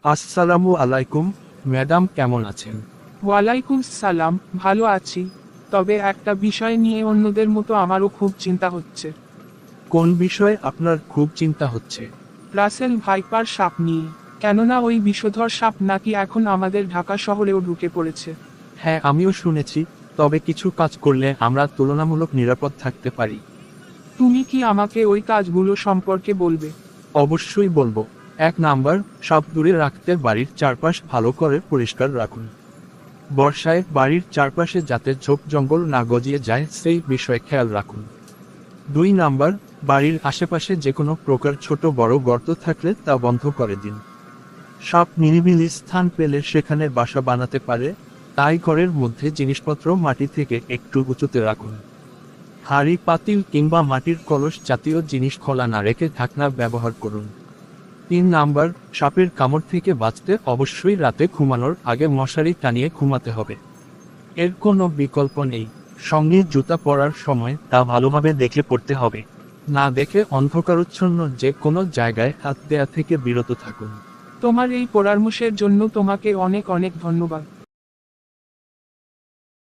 আসসালামু আলাইকুম, ম্যাডাম কেমন আছেন? ওয়ালাইকুম সালাম, ভালো আছি। তবে একটা বিষয় নিয়ে অন্যদের মতো আমারও খুব চিন্তা হচ্ছে। কোন বিষয়ে আপনার খুব চিন্তা হচ্ছে? রাসেল ভাইপার সাপ নিয়ে। কেননা ওই বিষধর সাপ নাকি এখন আমাদের ঢাকা শহরেও ঢুকে পড়েছে। হ্যাঁ, আমিও শুনেছি, তবে কিছু কাজ করলে আমরা তুলনামূলক নিরাপদ থাকতে পারি। তুমি কি আমাকে ওই কাজগুলো সম্পর্কে বলবে? অবশ্যই বলবো। 1 নাম্বার, সাপ দূরে রাখতে বাড়ির চারপাশ ভালো করে পরিষ্কার রাখুন। বর্ষায় বাড়ির চারপাশে যাতে ঝোপ জঙ্গল না গজিয়ে যায় সেই বিষয়ে খেয়াল রাখুন। 2 নাম্বার, বাড়ির আশেপাশে যে কোনো প্রকার ছোট বড় গর্ত থাকলে তা বন্ধ করে দিন। সাপ নিরিবিলি স্থান পেলে সেখানে বাসা বানাতে পারে, তাই ঘরের মধ্যে জিনিসপত্র মাটি থেকে একটু উঁচুতে রাখুন। হাঁড়ি পাতিল কিংবা মাটির কলস জাতীয় জিনিস খোলা না রেখে ঢাকনা ব্যবহার করুন। 3 নাম্বার, সাপের কামড় থেকে বাঁচতে অবশ্যই রাতে ঘুমানোর আগে মশারি টানিয়ে ঘুমাতে হবে। এর কোনো বিকল্প নেই। সঙ্গে জুতা পরার সময় তা ভালোভাবে দেখে পড়তে হবে। না দেখে অন্ধকারাচ্ছন্ন যে কোনো জায়গায় হাত দেয়া থেকে বিরত থাকুন। তোমার এই পরামর্শের জন্য তোমাকে অনেক অনেক ধন্যবাদ।